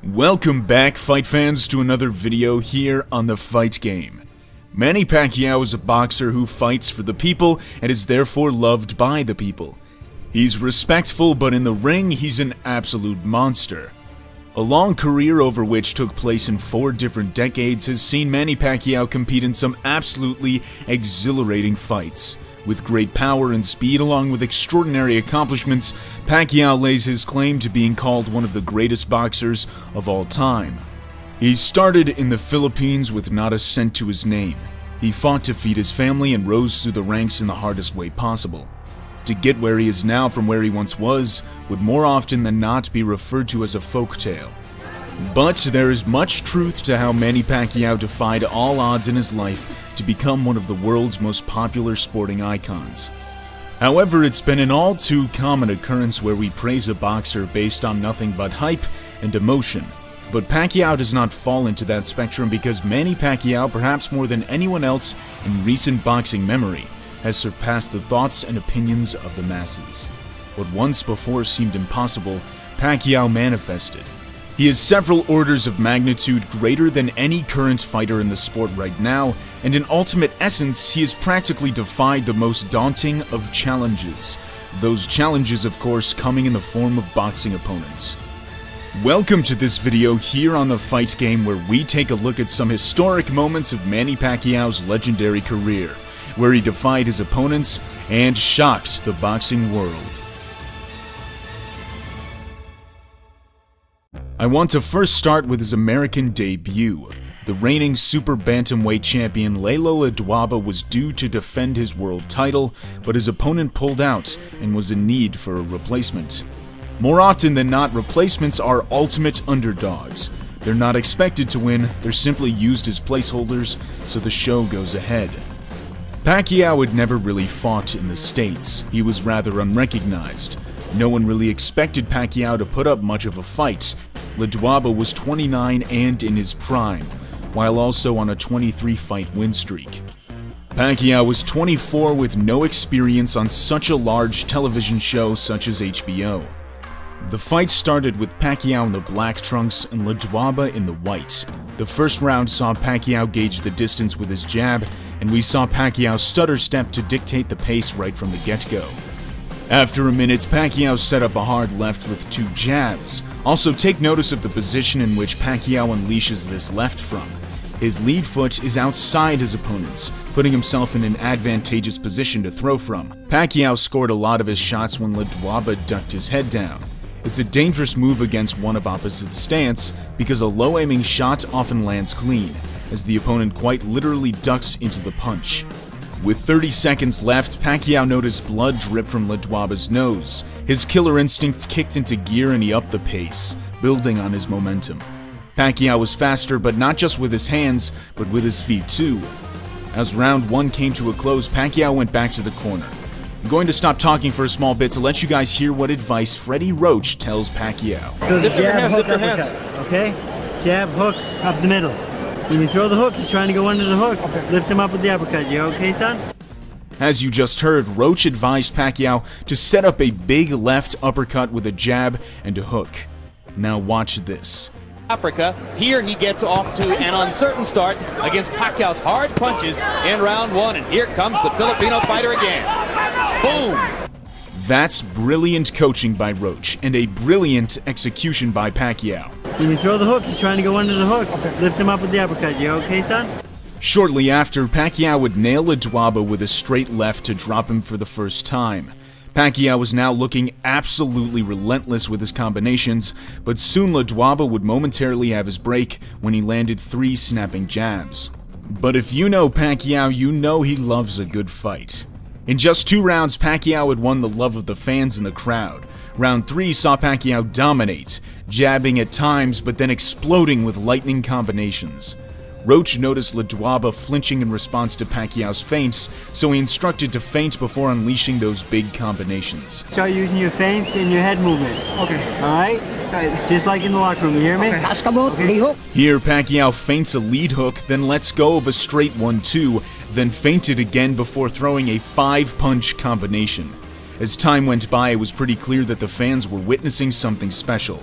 Welcome back, fight fans, to another video here on the Fight Game. Manny Pacquiao is a boxer who fights for the people and is therefore loved by the people. He's respectful, but in the ring, he's an absolute monster. A long career over which took place in 4 different decades has seen Manny Pacquiao compete in some absolutely exhilarating fights. With great power and speed along with extraordinary accomplishments, Pacquiao lays his claim to being called one of the greatest boxers of all time. He started in the Philippines with not a cent to his name. He fought to feed his family and rose through the ranks in the hardest way possible. To get where he is now from where he once was would more often than not be referred to as a folktale. But there is much truth to how Manny Pacquiao defied all odds in his life to become one of the world's most popular sporting icons. However, it's been an all too common occurrence where we praise a boxer based on nothing but hype and emotion. But Pacquiao does not fall into that spectrum because Manny Pacquiao, perhaps more than anyone else in recent boxing memory, has surpassed the thoughts and opinions of the masses. What once before seemed impossible, Pacquiao manifested. He is several orders of magnitude greater than any current fighter in the sport right now, and in ultimate essence, he has practically defied the most daunting of challenges. Those challenges, of course, coming in the form of boxing opponents. Welcome to this video here on the Fight Game, where we take a look at some historic moments of Manny Pacquiao's legendary career, where he defied his opponents and shocked the boxing world. I want to first start with his American debut. The reigning super bantamweight champion Lelo Ledwaba was due to defend his world title, but his opponent pulled out and was in need for a replacement. More often than not, replacements are ultimate underdogs. They're not expected to win, they're simply used as placeholders, so the show goes ahead. Pacquiao had never really fought in the States. He was rather unrecognized. No one really expected Pacquiao to put up much of a fight. Ledwaba was 29 and in his prime, while also on a 23-fight win streak. Pacquiao was 24 with no experience on such a large television show such as HBO. The fight started with Pacquiao in the black trunks and Ledwaba in the white. The first round saw Pacquiao gauge the distance with his jab, and we saw Pacquiao stutter step to dictate the pace right from the get-go. After a minute, Pacquiao set up a hard left with 2 jabs. Also, take notice of the position in which Pacquiao unleashes this left from. His lead foot is outside his opponent's, putting himself in an advantageous position to throw from. Pacquiao scored a lot of his shots when Ledwaba ducked his head down. It's a dangerous move against one of opposite stance because a low-aiming shot often lands clean, as the opponent quite literally ducks into the punch. With 30 seconds left, Pacquiao noticed blood drip from Ledwaba's nose. His killer instincts kicked into gear and he upped the pace, building on his momentum. Pacquiao was faster, but not just with his hands, but with his feet too. As round 1 came to a close, Pacquiao went back to the corner. I'm going to stop talking for a small bit to let you guys hear what advice Freddie Roach tells Pacquiao. So the jab, hook, uppercut, okay? Jab, hook, up the middle. When you throw the hook, he's trying to go under the hook. Okay. Lift him up with the uppercut. You okay, son? As you just heard, Roach advised Pacquiao to set up a big left uppercut with a jab and a hook. Now watch this. Africa, here he gets off to an uncertain start against Pacquiao's hard punches in round 1, and here comes the Filipino fighter again. Boom! That's brilliant coaching by Roach, and a brilliant execution by Pacquiao. When you throw the hook, he's trying to go under the hook. Okay. Lift him up with the uppercut. You okay, son? Shortly after, Pacquiao would nail Ledwaba with a straight left to drop him for the first time. Pacquiao was now looking absolutely relentless with his combinations, but soon Ledwaba would momentarily have his break when he landed 3 snapping jabs. But if you know Pacquiao, you know he loves a good fight. In just 2 rounds, Pacquiao had won the love of the fans and the crowd. Round 3 saw Pacquiao dominate, jabbing at times but then exploding with lightning combinations. Roach noticed Ledwaba flinching in response to Pacquiao's feints, so he instructed to feint before unleashing those big combinations. Start using your feints and your head movement. Okay. Alright? Just like in the locker room, you hear me? Okay. Here, Pacquiao feints a lead hook, then lets go of a straight 1-2, then feinted again before throwing a 5-punch combination. As time went by, it was pretty clear that the fans were witnessing something special.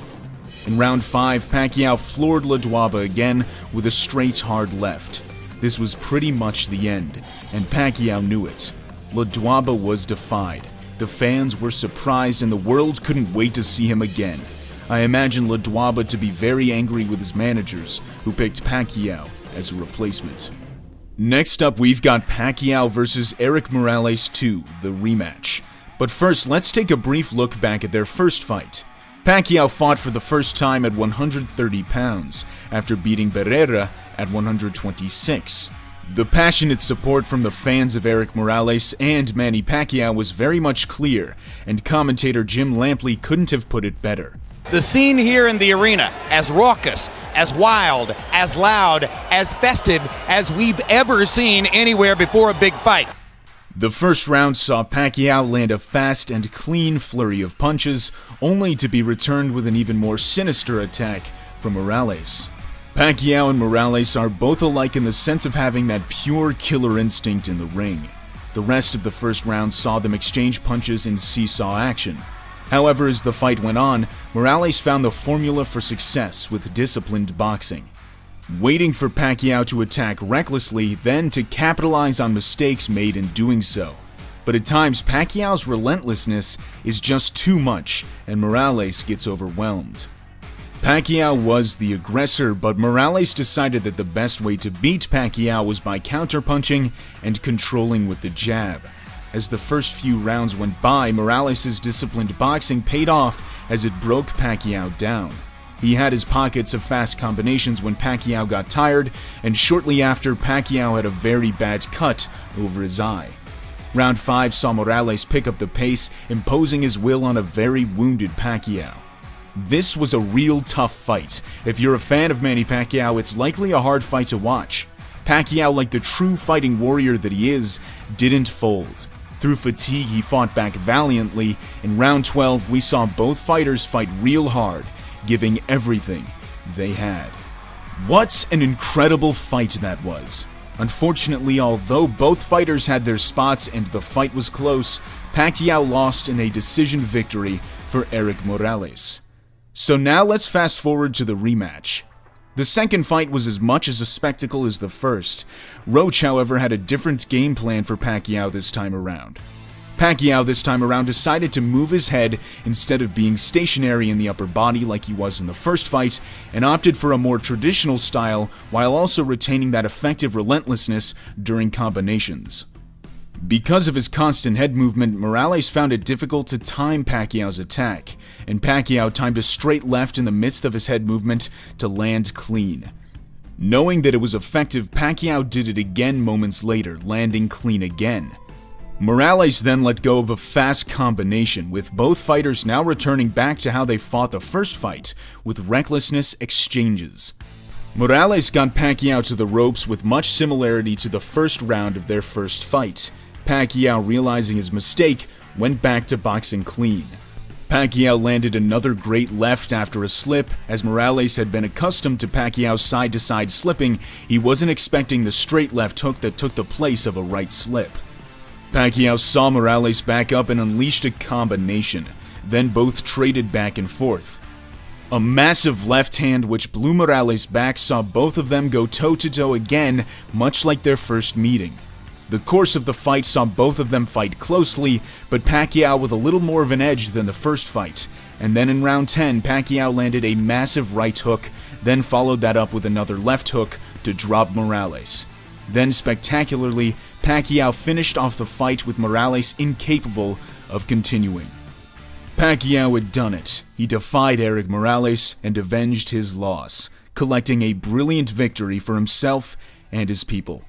In round 5, Pacquiao floored Ledwaba again with a straight hard left. This was pretty much the end, and Pacquiao knew it. Ledwaba was defied. The fans were surprised and the world couldn't wait to see him again. I imagine Ledwaba to be very angry with his managers, who picked Pacquiao as a replacement. Next up, we've got Pacquiao versus Erik Morales 2, the rematch. But first, let's take a brief look back at their first fight. Pacquiao fought for the first time at 130 pounds, after beating Barrera at 126. The passionate support from the fans of Erik Morales and Manny Pacquiao was very much clear, and commentator Jim Lampley couldn't have put it better. The scene here in the arena, as raucous, as wild, as loud, as festive as we've ever seen anywhere before a big fight. The first round saw Pacquiao land a fast and clean flurry of punches, only to be returned with an even more sinister attack from Morales. Pacquiao and Morales are both alike in the sense of having that pure killer instinct in the ring. The rest of the first round saw them exchange punches in seesaw action. However, as the fight went on, Morales found the formula for success with disciplined boxing. Waiting for Pacquiao to attack recklessly, then to capitalize on mistakes made in doing so. But at times, Pacquiao's relentlessness is just too much, and Morales gets overwhelmed. Pacquiao was the aggressor, but Morales decided that the best way to beat Pacquiao was by counterpunching and controlling with the jab. As the first few rounds went by, Morales' disciplined boxing paid off as it broke Pacquiao down. He had his pockets of fast combinations when Pacquiao got tired, and shortly after, Pacquiao had a very bad cut over his eye. Round 5 saw Morales pick up the pace, imposing his will on a very wounded Pacquiao. This was a real tough fight. If you're a fan of Manny Pacquiao, it's likely a hard fight to watch. Pacquiao, like the true fighting warrior that he is, didn't fold. Through fatigue, he fought back valiantly. In round 12, we saw both fighters fight real hard, giving everything they had. What an incredible fight that was. Unfortunately, although both fighters had their spots and the fight was close, Pacquiao lost in a decision victory for Erik Morales. So now let's fast forward to the rematch. The second fight was as much as a spectacle as the first. Roach, however, had a different game plan for Pacquiao this time around. Pacquiao this time around decided to move his head instead of being stationary in the upper body like he was in the first fight, and opted for a more traditional style while also retaining that effective relentlessness during combinations. Because of his constant head movement, Morales found it difficult to time Pacquiao's attack, and Pacquiao timed a straight left in the midst of his head movement to land clean. Knowing that it was effective, Pacquiao did it again moments later, landing clean again. Morales then let go of a fast combination, with both fighters now returning back to how they fought the first fight, with recklessness exchanges. Morales got Pacquiao to the ropes with much similarity to the first round of their first fight. Pacquiao, realizing his mistake, went back to boxing clean. Pacquiao landed another great left after a slip. As Morales had been accustomed to Pacquiao's side-to-side slipping, he wasn't expecting the straight left hook that took the place of a right slip. Pacquiao saw Morales back up and unleashed a combination. Then both traded back and forth. A massive left hand which blew Morales back saw both of them go toe-to-toe again, much like their first meeting. The course of the fight saw both of them fight closely, but Pacquiao with a little more of an edge than the first fight. And then in round 10, Pacquiao landed a massive right hook, then followed that up with another left hook to drop Morales. Then spectacularly, Pacquiao finished off the fight with Morales incapable of continuing. Pacquiao had done it. He defied Erik Morales and avenged his loss, collecting a brilliant victory for himself and his people.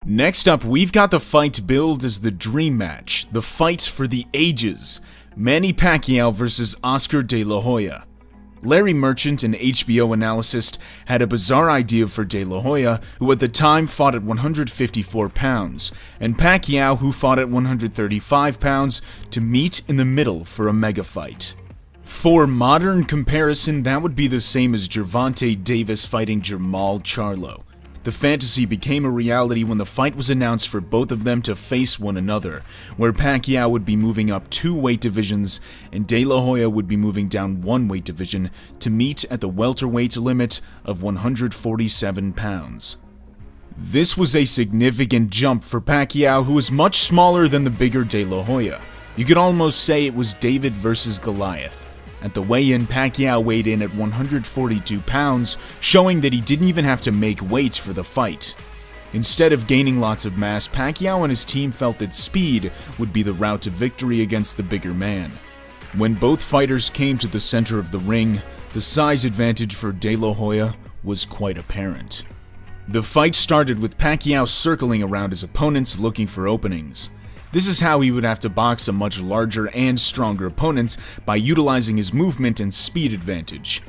Next up, we've got the fight billed as the dream match, the fight for the ages, Manny Pacquiao versus Oscar De La Hoya. Larry Merchant, an HBO analyst, had a bizarre idea for De La Hoya, who at the time fought at 154 pounds, and Pacquiao, who fought at 135 pounds, to meet in the middle for a mega fight. For modern comparison, that would be the same as Gervonta Davis fighting Jermall Charlo. The fantasy became a reality when the fight was announced for both of them to face one another, where Pacquiao would be moving up 2 weight divisions and De La Hoya would be moving down 1 weight division to meet at the welterweight limit of 147 pounds. This was a significant jump for Pacquiao, who was much smaller than the bigger De La Hoya. You could almost say it was David versus Goliath. At the weigh-in, Pacquiao weighed in at 142 pounds, showing that he didn't even have to make weight for the fight. Instead of gaining lots of mass, Pacquiao and his team felt that speed would be the route to victory against the bigger man. When both fighters came to the center of the ring, the size advantage for De La Hoya was quite apparent. The fight started with Pacquiao circling around his opponents looking for openings. This is how he would have to box a much larger and stronger opponent by utilizing his movement and speed advantage.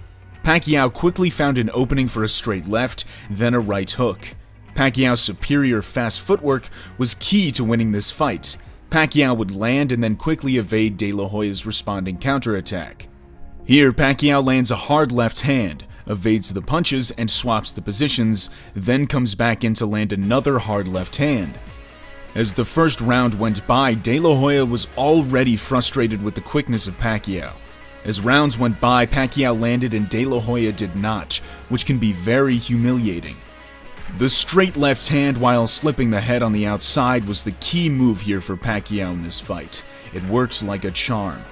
Pacquiao quickly found an opening for a straight left, then a right hook. Pacquiao's superior fast footwork was key to winning this fight. Pacquiao would land and then quickly evade De La Hoya's responding counterattack. Here, Pacquiao lands a hard left hand, evades the punches and swaps the positions, then comes back in to land another hard left hand. As the first round went by, De La Hoya was already frustrated with the quickness of Pacquiao. As rounds went by, Pacquiao landed and De La Hoya did not, which can be very humiliating. The straight left hand while slipping the head on the outside was the key move here for Pacquiao in this fight. It worked like a charm.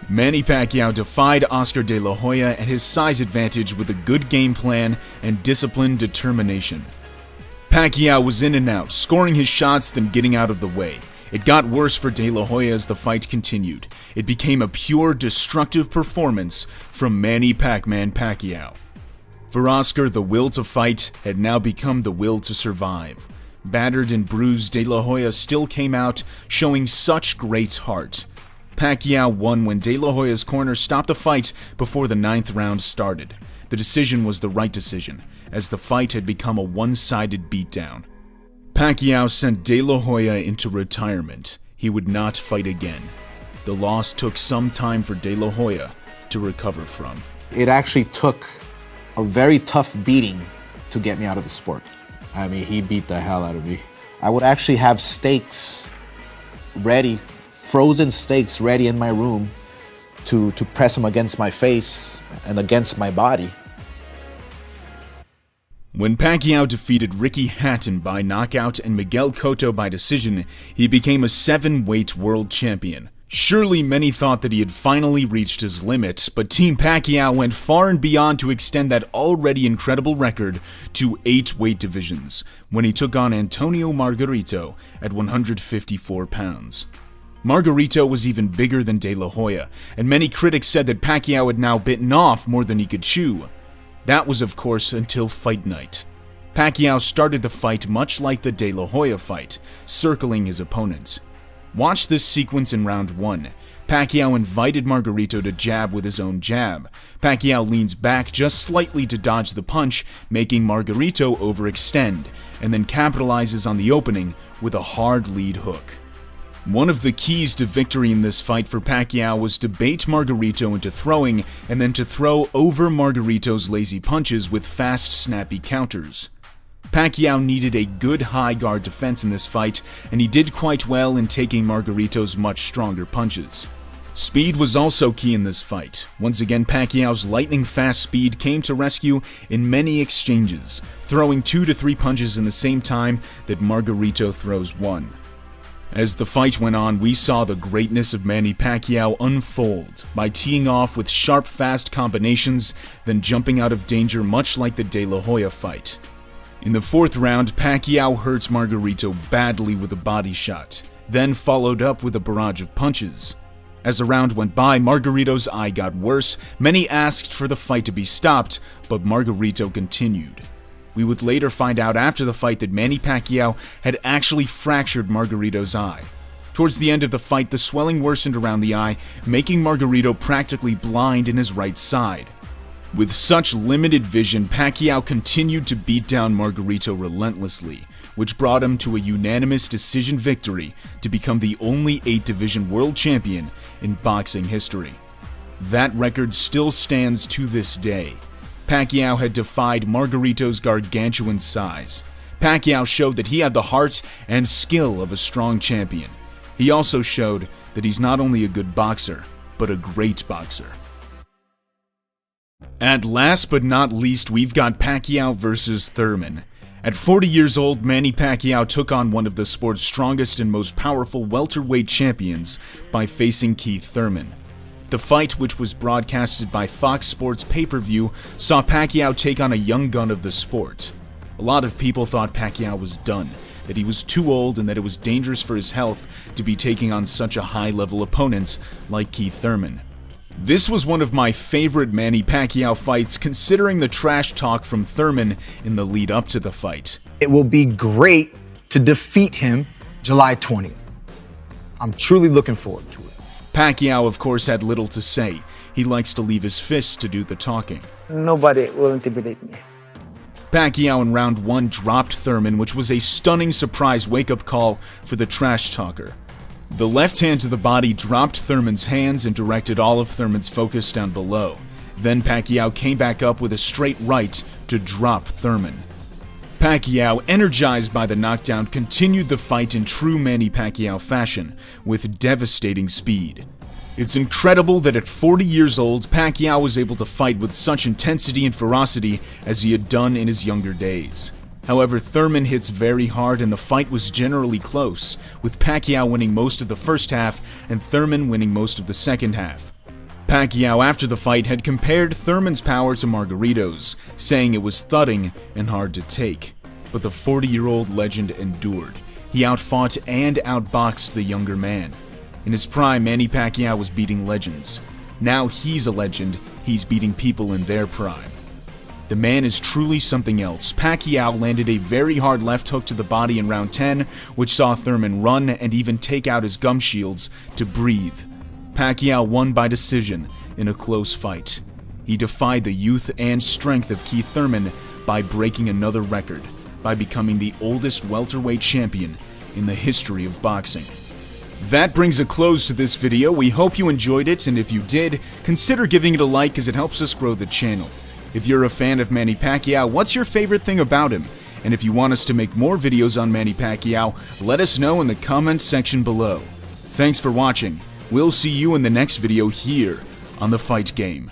Manny Pacquiao defied Oscar De La Hoya and his size advantage with a good game plan and disciplined determination. Pacquiao was in and out, scoring his shots then getting out of the way. It got worse for De La Hoya as the fight continued. It became a pure destructive performance from Manny Pac-Man Pacquiao. For Oscar, the will to fight had now become the will to survive. Battered and bruised, De La Hoya still came out, showing such great heart. Pacquiao won when De La Hoya's corner stopped the fight before the 9th round started. The decision was the right decision, as the fight had become a one-sided beatdown. Pacquiao sent De La Hoya into retirement. He would not fight again. The loss took some time for De La Hoya to recover from. It actually took a very tough beating to get me out of the sport. I mean, he beat the hell out of me. I would actually have steaks ready, frozen steaks ready in my room to press them against my face and against my body. When Pacquiao defeated Ricky Hatton by knockout and Miguel Cotto by decision, he became a 7-weight world champion. Surely many thought that he had finally reached his limit, but Team Pacquiao went far and beyond to extend that already incredible record to 8 weight divisions, when he took on Antonio Margarito at 154 pounds. Margarito was even bigger than De La Hoya, and many critics said that Pacquiao had now bitten off more than he could chew. That was, of course, until fight night. Pacquiao started the fight much like the De La Hoya fight, circling his opponent. Watch this sequence in round 1. Pacquiao invited Margarito to jab with his own jab. Pacquiao leans back just slightly to dodge the punch, making Margarito overextend, and then capitalizes on the opening with a hard lead hook. One of the keys to victory in this fight for Pacquiao was to bait Margarito into throwing and then to throw over Margarito's lazy punches with fast, snappy counters. Pacquiao needed a good high guard defense in this fight, and he did quite well in taking Margarito's much stronger punches. Speed was also key in this fight. Once again, Pacquiao's lightning-fast speed came to rescue in many exchanges, throwing 2 to 3 punches in the same time that Margarito throws 1. As the fight went on, we saw the greatness of Manny Pacquiao unfold by teeing off with sharp, fast combinations, then jumping out of danger much like the De La Hoya fight. In the 4th round, Pacquiao hurts Margarito badly with a body shot, then followed up with a barrage of punches. As the round went by, Margarito's eye got worse. Many asked for the fight to be stopped, but Margarito continued. We would later find out after the fight that Manny Pacquiao had actually fractured Margarito's eye. Towards the end of the fight, the swelling worsened around the eye, making Margarito practically blind in his right side. With such limited vision, Pacquiao continued to beat down Margarito relentlessly, which brought him to a unanimous decision victory to become the only 8-division world champion in boxing history. That record still stands to this day. Pacquiao had defied Margarito's gargantuan size. Pacquiao showed that he had the heart and skill of a strong champion. He also showed that he's not only a good boxer, but a great boxer. And last but not least, we've got Pacquiao versus Thurman. At 40 years old, Manny Pacquiao took on one of the sport's strongest and most powerful welterweight champions by facing Keith Thurman. The fight, which was broadcasted by Fox Sports pay-per-view, saw Pacquiao take on a young gun of the sport. A lot of people thought Pacquiao was done, that he was too old and that it was dangerous for his health to be taking on such a high-level opponent like Keith Thurman. This was one of my favorite Manny Pacquiao fights, considering the trash talk from Thurman in the lead up to the fight. It will be great to defeat him July 20th. I'm truly looking forward to it. Pacquiao, of course, had little to say. He likes to leave his fists to do the talking. Nobody will intimidate me. Pacquiao in round 1 dropped Thurman, which was a stunning surprise wake-up call for the trash talker. The left hand to the body dropped Thurman's hands and directed all of Thurman's focus down below. Then Pacquiao came back up with a straight right to drop Thurman. Pacquiao, energized by the knockdown, continued the fight in true Manny Pacquiao fashion, with devastating speed. It's incredible that at 40 years old, Pacquiao was able to fight with such intensity and ferocity as he had done in his younger days. However, Thurman hits very hard and the fight was generally close, with Pacquiao winning most of the first half and Thurman winning most of the second half. Pacquiao, after the fight, had compared Thurman's power to Margarito's, saying it was thudding and hard to take. But the 40-year-old legend endured. He outfought and outboxed the younger man. In his prime, Manny Pacquiao was beating legends. Now he's a legend, he's beating people in their prime. The man is truly something else. Pacquiao landed a very hard left hook to the body in round 10, which saw Thurman run and even take out his gum shields to breathe. Pacquiao won by decision in a close fight. He defied the youth and strength of Keith Thurman by breaking another record, by becoming the oldest welterweight champion in the history of boxing. That brings a close to this video. We hope you enjoyed it, and if you did, consider giving it a like as it helps us grow the channel. If you're a fan of Manny Pacquiao, what's your favorite thing about him? And if you want us to make more videos on Manny Pacquiao, let us know in the comments section below. Thanks for watching. We'll see you in the next video here on The Fight Game.